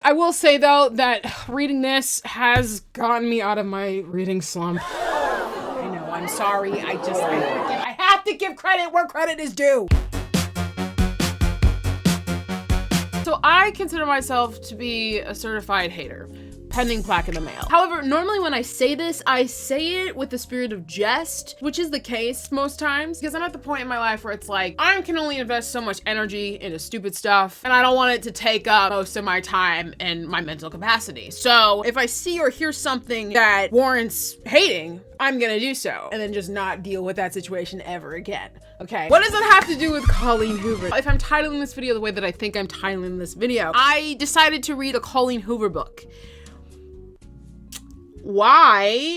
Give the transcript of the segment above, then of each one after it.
I will say though that reading this has gotten me out of my reading slump. I know, I'm sorry. I have to give credit where credit is due. So I consider myself to be a certified hater. Pending plaque in the mail. However, normally when I say this, I say it with the spirit of jest, which is the case most times, because I'm at the point in my life where it's like, I can only invest so much energy into stupid stuff, and I don't want it to take up most of my time and my mental capacity. So if I see or hear something that warrants hating, I'm gonna do so, and then just not deal with that situation ever again. Okay, what does it have to do with Colleen Hoover? If I'm titling this video the way that I think I'm titling this video, I decided to read a Colleen Hoover book. Why?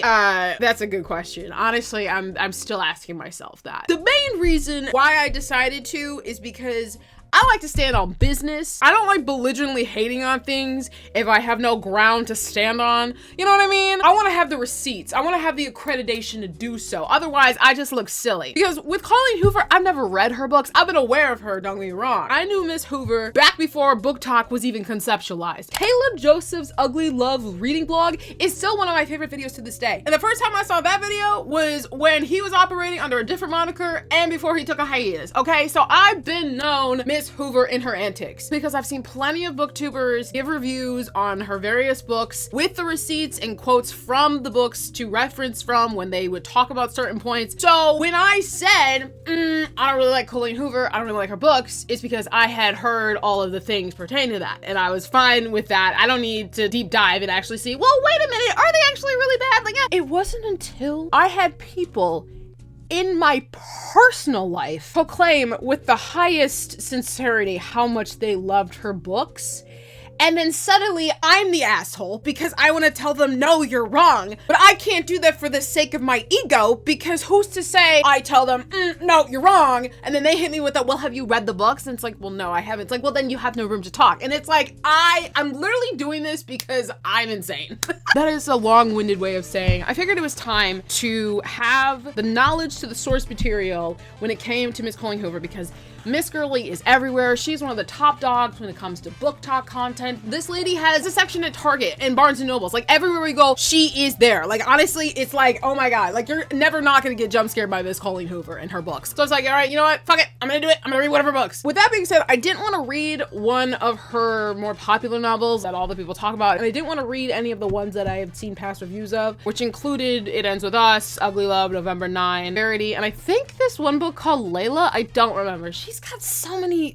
That's a good question. Honestly, I'm still asking myself that. The main reason why I decided to is because I like to stand on business. I don't like belligerently hating on things if I have no ground to stand on. You know what I mean? I want to have the receipts. I want to have the accreditation to do so. Otherwise, I just look silly. Because with Colleen Hoover, I've never read her books. I've been aware of her, don't get me wrong. I knew Miss Hoover back before Book Talk was even conceptualized. Caleb Joseph's Ugly Love reading blog is still one of my favorite videos to this day. And the first time I saw that video was when he was operating under a different moniker and before he took a hiatus. Okay, so I've been known Miss Hoover in her antics because I've seen plenty of booktubers give reviews on her various books with the receipts and quotes from the books to reference from when they would talk about certain points. So when I said, I don't really like Colleen Hoover, I don't really like her books, it's because I had heard all of the things pertaining to that and I was fine with that. I don't need to deep dive and actually see, well, wait a minute, are they actually really bad? Like, it wasn't until I had people in my personal life proclaim with the highest sincerity how much they loved her books. And then suddenly I'm the asshole because I want to tell them, no, you're wrong. But I can't do that for the sake of my ego because who's to say I tell them, no, you're wrong. And then they hit me with that, well, have you read the books? And it's like, well, no, I haven't. It's like, well, then you have no room to talk. And it's like, I'm literally doing this because I'm insane. That is a long-winded way of saying, I figured it was time to have the knowledge to the source material when it came to Miss Colleen Hoover because Miss Girly is everywhere. She's one of the top dogs when it comes to book talk content. This lady has a section at Target and Barnes and Nobles. Like everywhere we go, she is there. Like honestly, it's like, oh my God, like you're never not gonna get jump scared by Miss Colleen Hoover and her books. So it's like, all right, you know what? Fuck it. I'm gonna do it. I'm gonna read one of her books. With that being said, I didn't want to read one of her more popular novels that all the people talk about. And I didn't want to read any of the ones that I have seen past reviews of, which included It Ends With Us, Ugly Love, November 9, Verity, and I think this one book called Layla. I don't remember. She's got so many,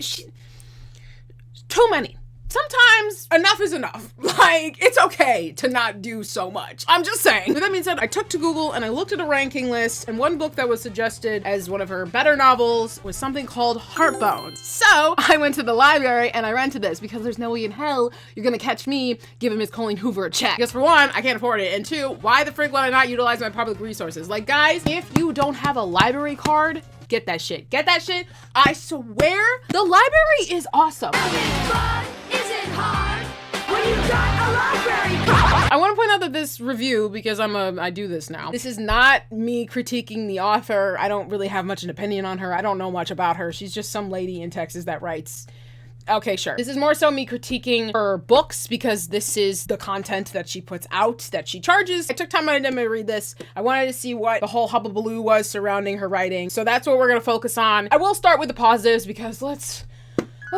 too many. Sometimes enough is enough. Like, it's okay to not do so much. I'm just saying. With that being said, I took to Google and I looked at a ranking list, and one book that was suggested as one of her better novels was something called Heartbones. So I went to the library and I rented this because there's no way in hell you're gonna catch me giving Miss Colleen Hoover a check. Because for one, I can't afford it, and two, why the frick would I not utilize my public resources? Like guys, if you don't have a library card, get that shit. Get that shit. I swear, the library is awesome. I want to point out that this review, because I do this now, this is not me critiquing the author. I don't really have much an opinion on her. I don't know much about her. She's just some lady in Texas that writes. Okay, sure. This is more so me critiquing her books because this is the content that she puts out, that she charges. I took time out of to read this. I wanted to see what the whole hubbubaloo was surrounding her writing. So that's what we're gonna focus on. I will start with the positives because let's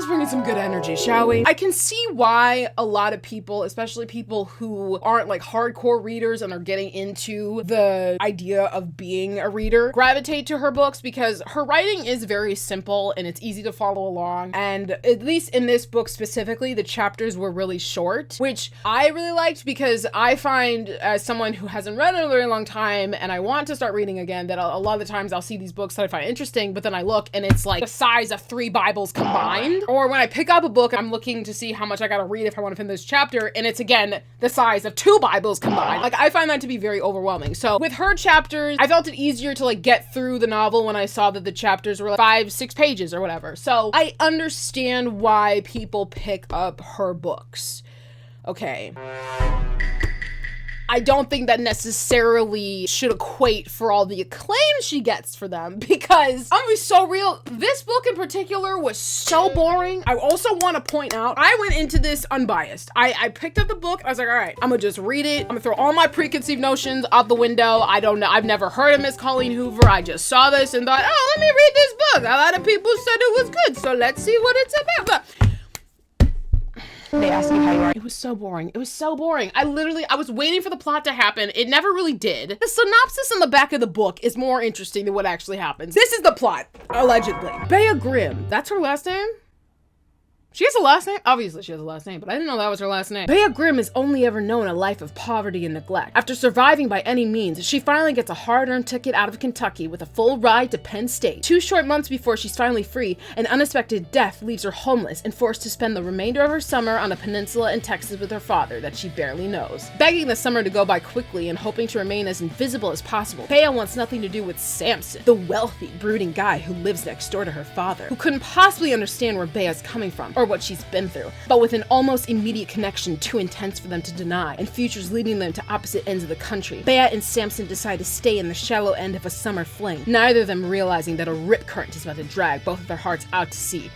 bring in some good energy, shall we? I can see why a lot of people, especially people who aren't like hardcore readers and are getting into the idea of being a reader, gravitate to her books because her writing is very simple and it's easy to follow along. And at least in this book specifically, the chapters were really short, which I really liked because I find as someone who hasn't read in a very long time and I want to start reading again, that a lot of the times I'll see these books that I find interesting, but then I look and it's like the size of 3 Bibles combined. Or when I pick up a book, I'm looking to see how much I gotta read if I want to finish this chapter, and it's again the size of 2 Bibles combined. Like I find that to be very overwhelming. So with her chapters, I felt it easier to like get through the novel when I saw that the chapters were like 5-6 pages or whatever. So I understand why people pick up her books. Okay. I don't think that necessarily should equate for all the acclaim she gets for them, because I'm gonna be so real, this book in particular was so boring. I also want to point out, I went into this unbiased. I picked up the book, I was like, all right, I'm gonna just read it. I'm gonna throw all my preconceived notions out the window. I don't know, I've never heard of Miss Colleen Hoover. I just saw this and thought, oh, let me read this book. A lot of people said it was good, so let's see what it's about. They ask you how you are. It was so boring. It was so boring. I was waiting for the plot to happen. It never really did. The synopsis in the back of the book is more interesting than what actually happens. This is the plot, allegedly. Bea Grimm, that's her last name? She has a last name? Obviously she has a last name, but I didn't know that was her last name. Bea Grimm has only ever known a life of poverty and neglect. After surviving by any means, she finally gets a hard-earned ticket out of Kentucky with a full ride to Penn State. 2 short months before she's finally free, an unexpected death leaves her homeless and forced to spend the remainder of her summer on a peninsula in Texas with her father that she barely knows. Begging the summer to go by quickly and hoping to remain as invisible as possible, Bea wants nothing to do with Samson, the wealthy, brooding guy who lives next door to her father, who couldn't possibly understand where Bea's coming from or what she's been through, but with an almost immediate connection too intense for them to deny, and futures leading them to opposite ends of the country. Bea and Samson decide to stay in the shallow end of a summer fling, neither of them realizing that a rip current is about to drag both of their hearts out to sea.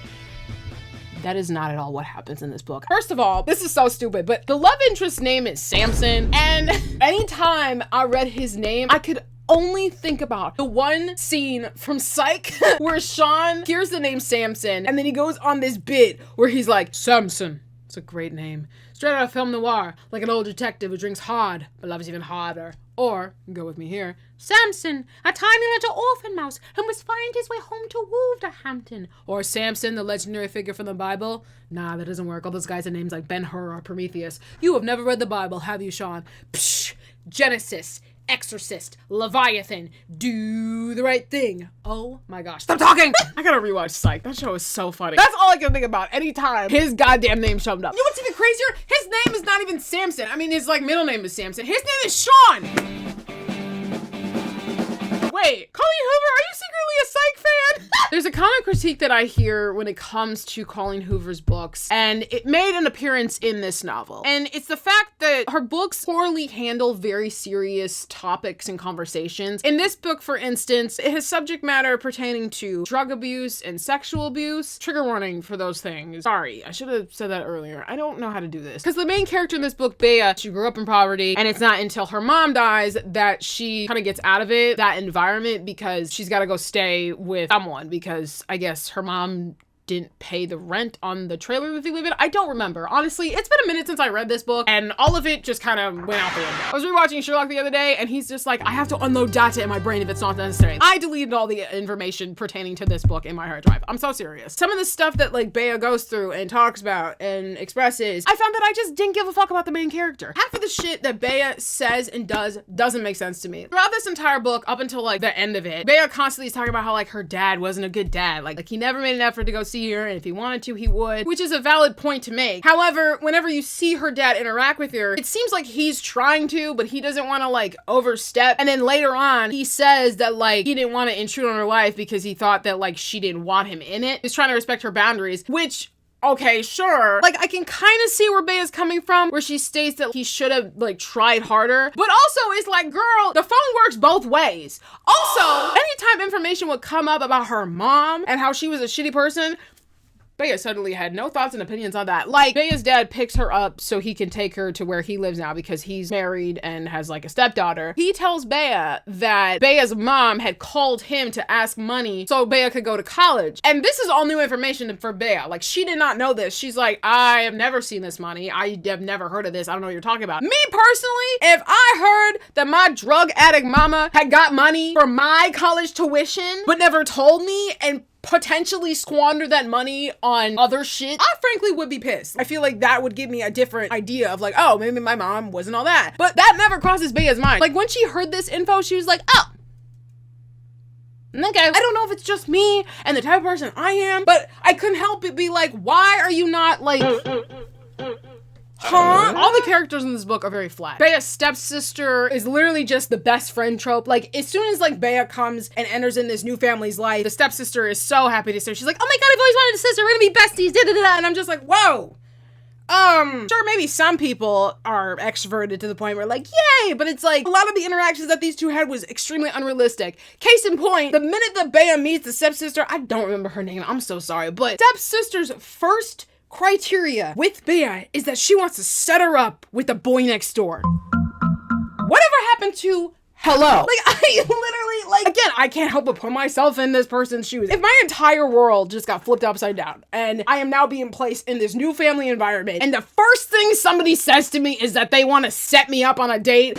That is not at all what happens in this book. First of all, this is so stupid, but the love interest's name is Samson, and anytime I read his name, I could only think about the one scene from Psych where Sean hears the name Samson and then he goes on this bit where he's like, Samson, it's a great name. Straight out of film noir, like an old detective who drinks hard but loves even harder. Or, go with me here, Samson, a tiny little orphan mouse who must find his way home to Wolverhampton. Or Samson, the legendary figure from the Bible. Nah, that doesn't work. All those guys have names like Ben-Hur or Prometheus. You have never read the Bible, have you, Sean? Psh, Genesis, Exorcist, Leviathan, Do the Right Thing. Oh my gosh. Stop talking! I gotta rewatch Psych. That show is so funny. That's all I can think about anytime his goddamn name showed up. You know what's even crazier? His name is not even Samson. I mean, his middle name is Samson. His name is Sean! Wait, Colleen Hoover, are you secretly a Psych fan? There's a common critique that I hear when it comes to Colleen Hoover's books, and it made an appearance in this novel. And it's the fact that her books poorly handle very serious topics and conversations. In this book, for instance, it has subject matter pertaining to drug abuse and sexual abuse. Trigger warning for those things. Sorry, I should have said that earlier. I don't know how to do this. Because the main character in this book, Bea, she grew up in poverty, and it's not until her mom dies that she kind of gets out of that environment, because she's got to go stay with someone because I guess her mom didn't pay the rent on the trailer that they live in. I don't remember. Honestly, it's been a minute since I read this book and all of it just kind of went out the window. I was rewatching Sherlock the other day and he's just like, I have to unload data in my brain if it's not necessary. I deleted all the information pertaining to this book in my hard drive. I'm so serious. Some of the stuff that Bea goes through and talks about and expresses, I found that I just didn't give a fuck about the main character. Half of the shit that Bea says and does doesn't make sense to me. Throughout this entire book, up until the end of it, Bea constantly is talking about how her dad wasn't a good dad. Like he never made an effort to go see her, and if he wanted to, he would, which is a valid point to make. However, whenever you see her dad interact with her, it seems like he's trying to, but he doesn't want to overstep. And then later on, he says that he didn't want to intrude on her life because he thought that she didn't want him in it. He's trying to respect her boundaries, which, okay, sure. I can kind of see where Bea's coming from, where she states that he should have, tried harder. But also, it's girl, the phone works both ways. Also, anytime information would come up about her mom and how she was a shitty person, Bea suddenly had no thoughts and opinions on that. Bea's dad picks her up so he can take her to where he lives now because he's married and has a stepdaughter. He tells Bea that Bea's mom had called him to ask money so Bea could go to college. And this is all new information for Bea. She did not know this. She's like, I have never seen this money. I have never heard of this. I don't know what you're talking about. Me personally, if I heard that my drug addict mama had got money for my college tuition but never told me and potentially squander that money on other shit, I frankly would be pissed. I feel like that would give me a different idea of oh, maybe my mom wasn't all that. But that never crosses Bea's mind. When she heard this info, she was like, oh, okay. I don't know if it's just me and the type of person I am, but I couldn't help but be why are you not huh? All the characters in this book are very flat. Bea's stepsister is literally just the best friend trope. As soon as Bea comes and enters in this new family's life, the stepsister is so happy to see her. She's like, oh my god, I've always wanted a sister. We're gonna be besties. Da, da, da, da. And I'm just like, whoa. sure, maybe some people are extroverted to the point where like, yay, but it's like a lot of the interactions that these two had was extremely unrealistic. Case in point, the minute that Bea meets the stepsister, I don't remember her name, I'm so sorry, but stepsister's first criteria with Bea is that she wants to set her up with the boy next door. Whatever happened to hello? Like, I literally, like, again, I can't help but put myself in this person's shoes. If my entire world just got flipped upside down and I am now being placed in this new family environment and the first thing somebody says to me is that they want to set me up on a date,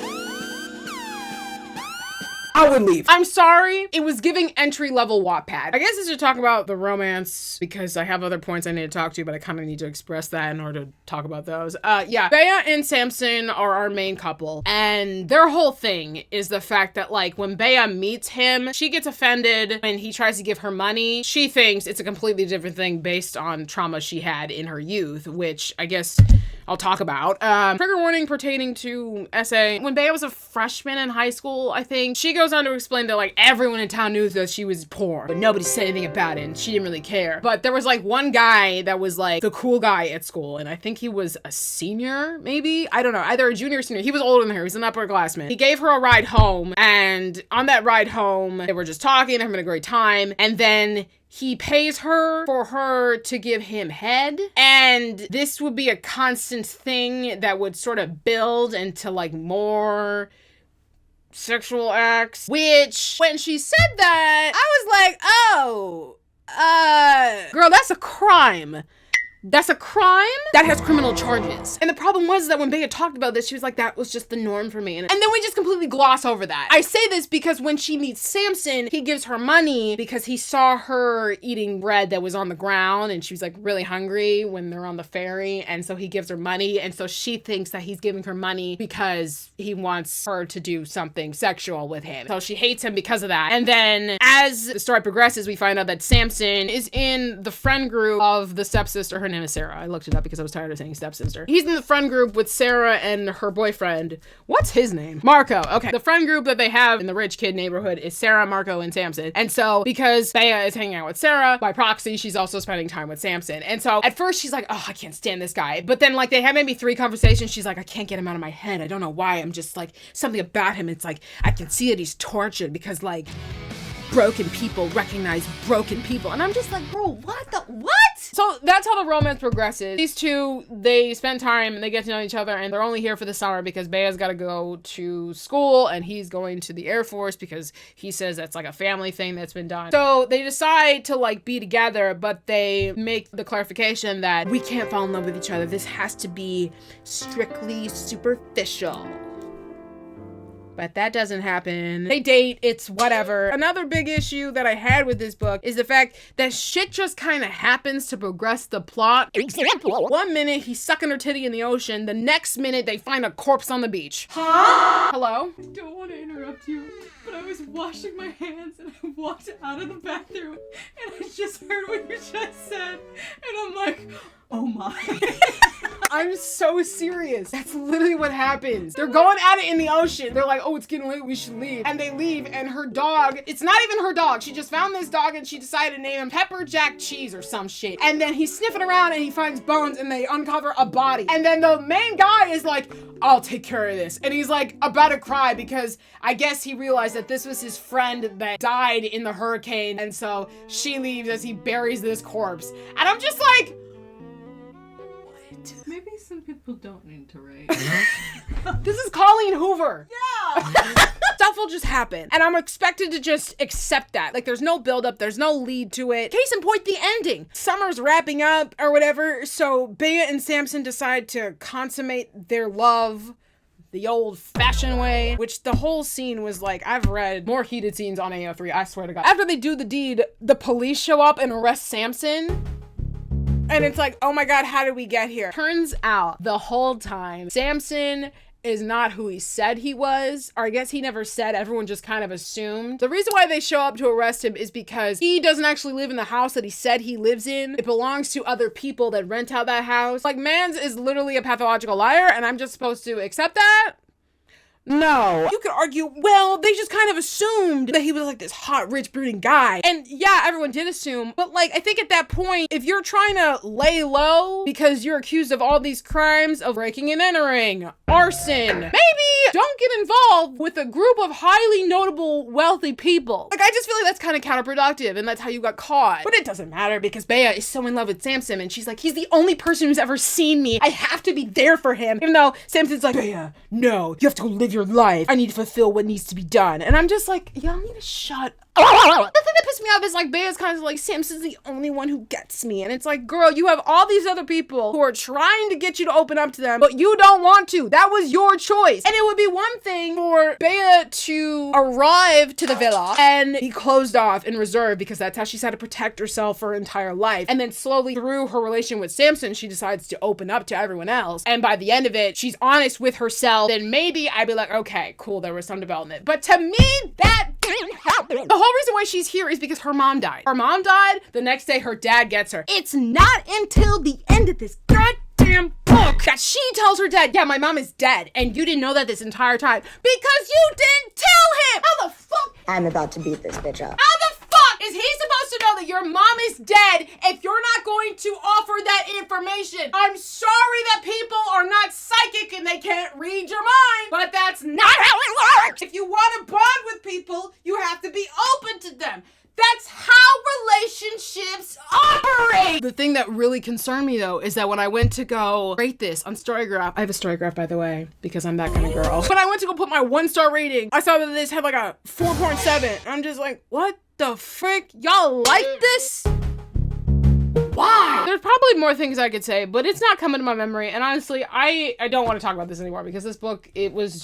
I would leave. I'm sorry. It was giving entry-level Wattpad. I guess I should talk about the romance because I have other points I need to talk to, but I kind of need to express that in order to talk about those. Yeah, Bea and Samson are our main couple, and their whole thing is the fact that, like, when Bea meets him, she gets offended when he tries to give her money. She thinks it's a completely different thing based on trauma she had in her youth, which I guess I'll talk about. Trigger warning pertaining to essay. When Bea was a freshman in high school, I think, she goes on to explain that like everyone in town knew that she was poor, but nobody said anything about it and she didn't really care. But there was like one guy that was like the cool guy at school, and I think he was a senior, maybe? I don't know, either a junior or senior. He was older than her. He was an upperclassman. He gave her a ride home, and on that ride home, they were just talking, having a great time, and then he pays her for her to give him head, and this would be a constant thing that would sort of build into like more sexual acts, which when she said that, I was like, oh, girl, that's a crime. That's a crime that has criminal charges. And the problem was that when Bea talked about this, she was like, that was just the norm for me. And then we just completely gloss over that. I say this because when she meets Samson, he gives her money because he saw her eating bread that was on the ground and she was like really hungry when they're on the ferry. And so he gives her money. And so she thinks that he's giving her money because he wants her to do something sexual with him. So she hates him because of that. And then as the story progresses, we find out that Samson is in the friend group of the stepsister. Her name is Sarah. I looked it up because I was tired of saying stepsister. He's in the friend group with Sarah and her boyfriend. What's his name? Marco. Okay. The friend group that they have in the rich kid neighborhood is Sarah, Marco, and Samson. And so because Bea is hanging out with Sarah, by proxy, she's also spending time with Samson. And so at first she's like, oh, I can't stand this guy. But then like they have maybe 3 conversations. She's like, I can't get him out of my head. I don't know why. I'm just like, something about him. It's like, I can see that he's tortured because like broken people recognize broken people. And I'm just like, bro, what? So that's how the romance progresses. These two, they spend time and they get to know each other, and they're only here for the summer because Bea's got to go to school and he's going to the Air Force because he says that's like a family thing that's been done. So they decide to like be together, but they make the clarification that we can't fall in love with each other. This has to be strictly superficial. But that doesn't happen. They date, it's whatever. Another big issue that I had with this book is the fact that shit just kind of happens to progress the plot. Example, 1 minute he's sucking her titty in the ocean, the next minute they find a corpse on the beach. Huh? Hello? I don't want to interrupt you, but I was washing my hands and I walked out of the bathroom and I just heard what you just said and I'm like, oh my. I'm so serious. That's literally what happens. They're going at it in the ocean. They're like, oh, it's getting late, we should leave. And they leave, and her dog, it's not even her dog. She just found this dog and she decided to name him Pepper Jack Cheese or some shit. And then he's sniffing around and he finds bones and they uncover a body. And then the main guy is like, I'll take care of this. And he's like about to cry because I guess he realized that this was his friend that died in the hurricane. And so she leaves as he buries this corpse. And I'm just like, maybe some people don't need to write. This is Colleen Hoover. Yeah. Stuff will just happen. And I'm expected to just accept that. Like, there's no buildup, there's no lead to it. Case in point, the ending. Summer's wrapping up or whatever, so Bea and Samson decide to consummate their love the old-fashioned way, which the whole scene was like, I've read more heated scenes on AO3, I swear to God. After they do the deed, the police show up and arrest Samson. And it's like, oh my God, how did we get here? Turns out the whole time, Samson is not who he said he was, or I guess he never said, everyone just kind of assumed. The reason why they show up to arrest him is because he doesn't actually live in the house that he said he lives in. It belongs to other people that rent out that house. Like, Mans is literally a pathological liar, and I'm just supposed to accept that? No. You could argue, well, they just kind of assumed that he was like this hot, rich, brooding guy. And yeah, everyone did assume, but like, I think at that point, if you're trying to lay low because you're accused of all these crimes of breaking and entering, arson, maybe don't get involved with a group of highly notable, wealthy people. Like, I just feel like that's kind of counterproductive, and that's how you got caught. But it doesn't matter because Bea is so in love with Samson, and she's like, he's the only person who's ever seen me. I have to be there for him. Even though Samson's like, Bea, no, you have to go live your life. I need to fulfill what needs to be done. And I'm just like, y'all need to shut up. The thing that pissed me off is like, Bea's kind of like, Samson's the only one who gets me. And it's like, girl, you have all these other people who are trying to get you to open up to them, but you don't want to. That was your choice. And it would be one thing for Bea to arrive to the villa and be closed off and reserved because that's how she's had to protect herself for her entire life. And then slowly through her relation with Samson, she decides to open up to everyone else. And by the end of it, she's honest with herself. Then maybe I'd be like, okay, cool, there was some development. But to me, that didn't happen. The whole reason why she's here is because her mom died. Her mom died, the next day her dad gets her. It's not until the end of this goddamn book that she tells her dad, yeah, my mom is dead, and you didn't know that this entire time because you didn't tell him. How the fuck? I'm about to beat this bitch up. How the fuck is he supposed to know that your mom is dead if you're not going to offer that information? I'm sorry that people are not psychic and they can't read your mind, but that's not how it works. If you want to bond with people, you have to be open to them. That's how relationships operate. The thing that really concerned me though is that when I went to go rate this on Storygraph, I have a Storygraph by the way, because I'm that kind of girl. When I went to go put my 1-star rating, I saw that this had like a 4.7. I'm just like, what the frick? Y'all like this? Why? There's probably more things I could say, but it's not coming to my memory. And honestly, I don't want to talk about this anymore because this book, it wasn't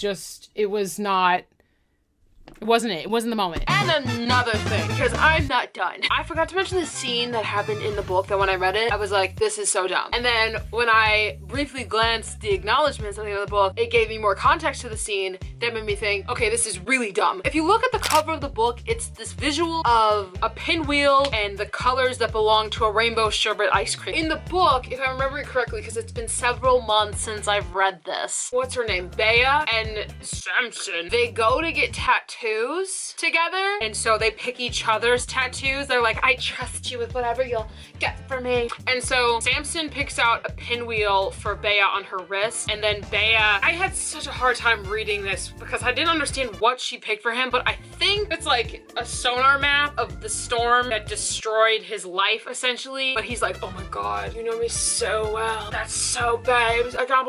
the moment. And another thing, because I'm not done. I forgot to mention the scene that happened in the book that when I read it, I was like, this is so dumb. And then when I briefly glanced the acknowledgements at the end of the book, it gave me more context to the scene that made me think, okay, this is really dumb. If you look at the cover of the book, it's this visual of a pinwheel and the colors that belong to a rainbow sherbet ice cream. In the book, if I remember it correctly, because it's been several months since I've read this, what's her name? Bea and Samson, they go to get tattoos together, and so they pick each other's tattoos. They're like, I trust you with whatever you'll get for me. And so Samson picks out a pinwheel for Bea on her wrist, and then Bea, I had such a hard time reading this because I didn't understand what she picked for him, but I think it's like a sonar map of the storm that destroyed his life essentially. But he's like, oh my god, you know me so well. That's so babes. I got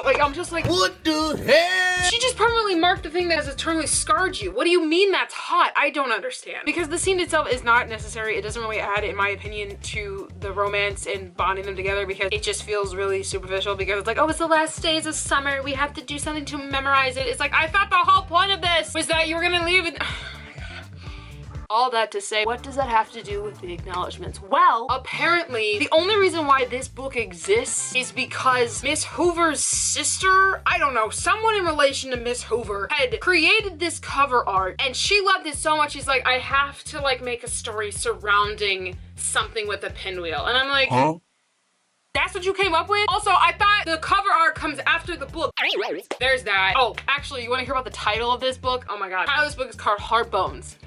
like, I'm just like, what the heck? She just permanently marked the thing that has eternally scarred you. What do you mean that's hot? I don't understand. Because the scene itself is not necessary. It doesn't really add, in my opinion, to the romance and bonding them together because it just feels really superficial because it's like, oh, it's the last days of summer. We have to do something to memorize it. It's like, I thought the whole point of this was that you were gonna leave it. All that to say, what does that have to do with the acknowledgements? Well, apparently, the only reason why this book exists is because Miss Hoover's sister, I don't know, someone in relation to Miss Hoover had created this cover art and she loved it so much, she's like, I have to like make a story surrounding something with a pinwheel. And I'm like, huh? That's what you came up with? Also, I thought the cover art comes after the book. There's that. Oh, actually, you wanna hear about the title of this book? Oh my god. The title of this book is called Heart Bones.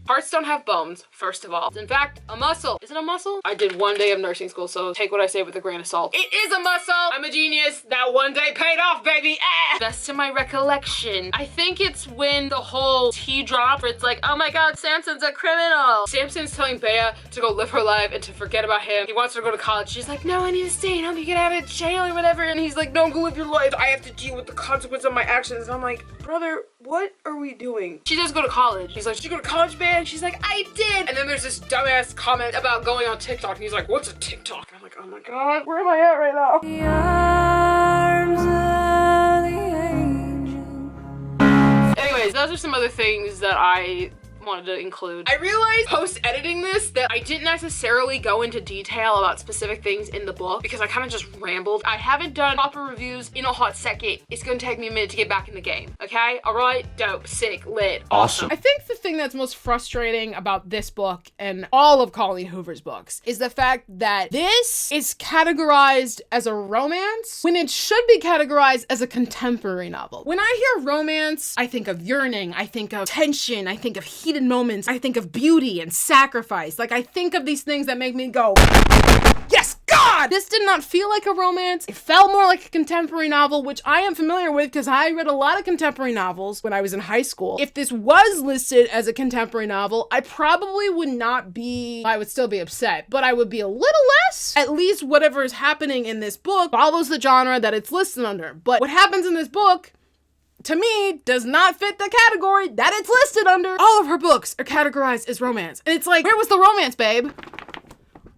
Hearts don't have bones, first of all. It's in fact a muscle. Is it a muscle? I did 1 day of nursing school, so take what I say with a grain of salt. It is a muscle! I'm a genius. That 1 day paid off, baby. Ah! Best to my recollection. I think it's when the whole tea drop where it's like, oh my god, Samson's a criminal. Samson's telling Bea to go live her life and to forget about him. He wants her to go to college. She's like, no, I need to stay and help you get out of jail or whatever. And he's like, no, go live your life. I have to deal with the consequence of my actions. And I'm like, brother, what are we doing? She does go to college. He's like, did you go to college, Bea? And she's like, I did. And then there's this dumbass comment about going on TikTok. And he's like, what's a TikTok? And I'm like, oh my god, where am I at right now? The arms of the angel. Anyways, those are some other things that I wanted to include. I realized post-editing this that I didn't necessarily go into detail about specific things in the book because I kind of just rambled. I haven't done proper reviews in a hot second. It's gonna take me a minute to get back in the game, okay? All right, dope, sick, lit, awesome. I think the thing that's most frustrating about this book and all of Colleen Hoover's books is the fact that this is categorized as a romance when it should be categorized as a contemporary novel. When I hear romance, I think of yearning, I think of tension, I think of heated moments, I think of beauty and sacrifice. Like, I think of these things that make me go, yes, God! This did not feel like a romance. It felt more like a contemporary novel, which I am familiar with because I read a lot of contemporary novels when I was in high school. If this was listed as a contemporary novel, I probably would not be, I would still be upset, but I would be a little less. At least whatever is happening in this book follows the genre that it's listed under. But what happens in this book, to me, does not fit the category that it's listed under. All of her books are categorized as romance. And it's like, where was the romance, babe?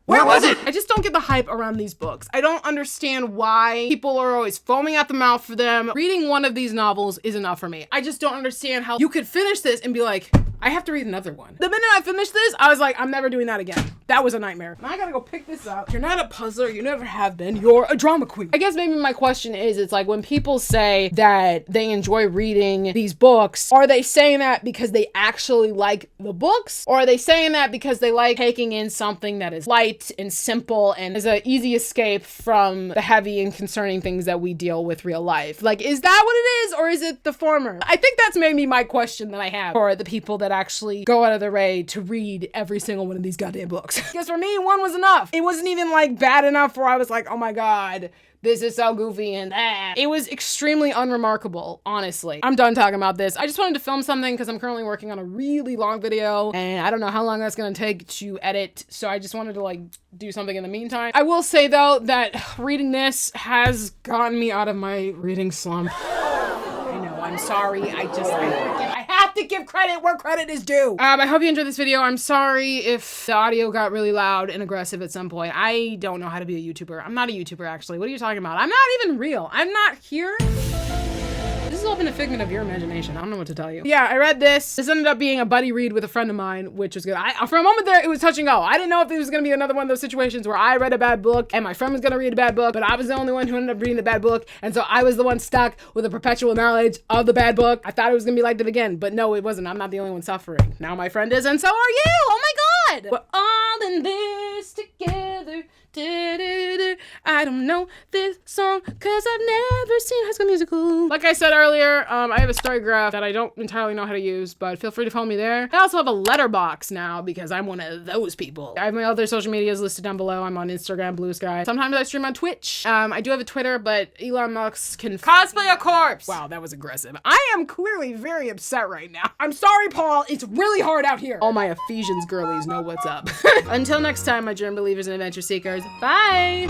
Where was it? I just don't get the hype around these books. I don't understand why people are always foaming at the mouth for them. Reading one of these novels is enough for me. I just don't understand how you could finish this and be like, I have to read another one. The minute I finished this, I was like, I'm never doing that again. That was a nightmare. Now I gotta go pick this up. You're not a puzzler. You never have been. You're a drama queen. I guess maybe my question is, it's like when people say that they enjoy reading these books, are they saying that because they actually like the books? Or are they saying that because they like taking in something that is light and simple and is an easy escape from the heavy and concerning things that we deal with real life? Like, is that what it is? Or is it the former? I think that's maybe my question that I have for the people that actually go out of their way to read every single one of these goddamn books. Because for me, one was enough. It wasn't even like bad enough where I was like, oh my God, this is so goofy and that. It was extremely unremarkable, honestly. I'm done talking about this. I just wanted to film something because I'm currently working on a really long video and I don't know how long that's gonna take to edit. So I just wanted to like do something in the meantime. I will say though that reading this has gotten me out of my reading slump. I know, I'm sorry. I have to give credit where credit is due. I hope you enjoyed this video. I'm sorry if the audio got really loud and aggressive at some point. I don't know how to be a YouTuber. I'm not a YouTuber, actually. What are you talking about? I'm not even real. I'm not here. This has all been a figment of your imagination. I don't know what to tell you. Yeah, I read this. This ended up being a buddy read with a friend of mine, which was good. For a moment there, it was touch and go. I didn't know if it was gonna be another one of those situations where I read a bad book and my friend was gonna read a bad book, but I was the only one who ended up reading the bad book. And so I was the one stuck with a perpetual knowledge of the bad book. I thought it was gonna be like that again, but no, it wasn't. I'm not the only one suffering. Now my friend is, and so are you. Oh my God. We're all in this together. I don't know this song because I've never seen High School Musical. Like I said earlier, I have a story graph that I don't entirely know how to use, but feel free to follow me there. I also have a letterbox now because I'm one of those people. I have my other social medias listed down below. I'm on Instagram, Blue Sky. Sometimes I stream on Twitch. I do have a Twitter, but Elon Musk can cosplay a corpse. Wow, that was aggressive. I am clearly very upset right now. I'm sorry, Paul. It's really hard out here. All my Ephesians girlies know what's up. Until next time, my germ believers and adventure seekers. Bye!